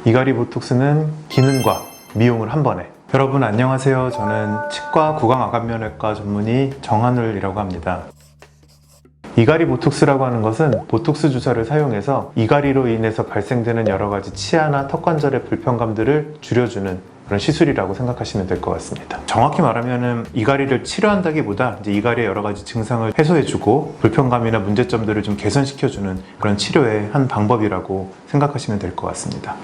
이갈이 보톡스는 기능과 미용을 한 번에. 여러분 안녕하세요. 저는 치과 구강암면외과 전문의 정한울이라고 합니다. 이갈이 보톡스라고 하는 것은 보톡스 주사를 사용해서 이갈이로 인해서 발생되는 여러 가지 치아나 턱 관절의 불편감들을 줄여주는 그런 시술이라고 생각하시면 될 것 같습니다. 정확히 말하면 이갈이를 치료한다기보다 이제 이갈이의 여러 가지 증상을 해소해주고 불편감이나 문제점들을 좀 개선시켜주는 그런 치료의 한 방법이라고 생각하시면 될 것 같습니다.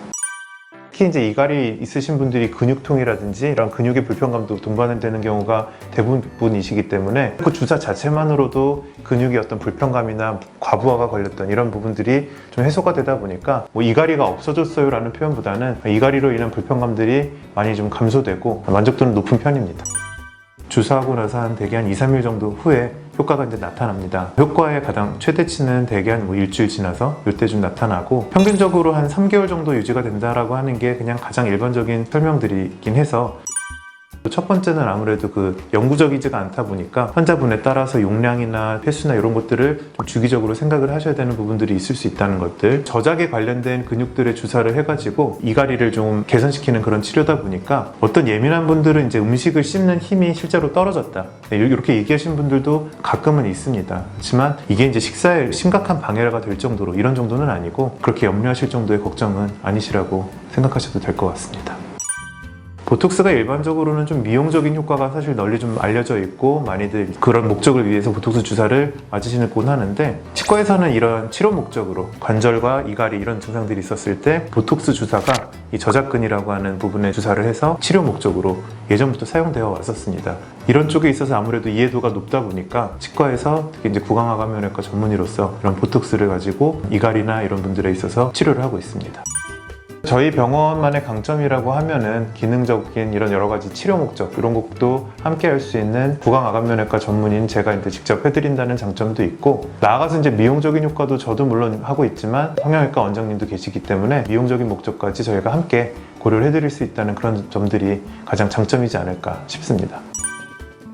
특히 이제 이갈이 있으신 분들이 근육통이라든지 이런 근육의 불편감도 동반되는 경우가 대부분이시기 때문에 그 주사 자체만으로도 근육의 어떤 불편감이나 과부하가 걸렸던 이런 부분들이 좀 해소가 되다 보니까 뭐 이갈이가 없어졌어요 라는 표현보다는 이갈이로 인한 불편감들이 많이 좀 감소되고 만족도는 높은 편입니다. 주사하고 나서 대개 한 2, 3일 정도 후에 효과가 이제 나타납니다. 효과의 가장 최대치는 대개 한 일주일 지나서 이때쯤 나타나고 평균적으로 한 3개월 정도 유지가 된다라고 하는 게 그냥 가장 일반적인 설명들이긴 해서 첫 번째는 아무래도 그 영구적이지가 않다 보니까 환자분에 따라서 용량이나 횟수나 이런 것들을 좀 주기적으로 생각을 하셔야 되는 부분들이 있을 수 있다는 것들, 저작에 관련된 근육들의 주사를 해가지고 이갈이를 좀 개선시키는 그런 치료다 보니까 어떤 예민한 분들은 이제 음식을 씹는 힘이 실제로 떨어졌다 이렇게 얘기하시는 분들도 가끔은 있습니다. 하지만 이게 이제 식사에 심각한 방해가 될 정도로 이런 정도는 아니고 그렇게 염려하실 정도의 걱정은 아니시라고 생각하셔도 될 것 같습니다. 보톡스가 일반적으로는 좀 미용적인 효과가 사실 널리 좀 알려져 있고 많이들 그런 목적을 위해서 보톡스 주사를 맞으시곤 하는데 치과에서는 이런 치료 목적으로 관절과 이갈이 이런 증상들이 있었을 때 보톡스 주사가 이 저작근이라고 하는 부분에 주사를 해서 치료 목적으로 예전부터 사용되어 왔었습니다. 이런 쪽에 있어서 아무래도 이해도가 높다 보니까 치과에서 특히 이제 구강암면외과 전문의로서 이런 보톡스를 가지고 이갈이나 이런 분들에 있어서 치료를 하고 있습니다. 저희 병원만의 강점이라고 하면은 기능적인 이런 여러 가지 치료 목적 이런 것도 함께 할 수 있는 구강암면외과 전문의인 제가 이제 직접 해드린다는 장점도 있고 나아가서 이제 미용적인 효과도 저도 물론 하고 있지만 성형외과 원장님도 계시기 때문에 미용적인 목적까지 저희가 함께 고려를 해드릴 수 있다는 그런 점들이 가장 장점이지 않을까 싶습니다.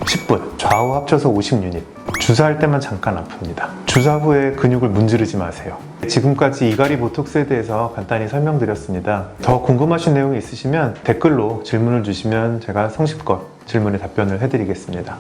10분, 좌우 합쳐서 50유닛. 주사할 때만 잠깐 아픕니다. 주사 후에 근육을 문지르지 마세요. 지금까지 이갈이 보톡스에 대해서 간단히 설명드렸습니다. 더 궁금하신 내용이 있으시면 댓글로 질문을 주시면 제가 성심껏 질문에 답변을 해드리겠습니다.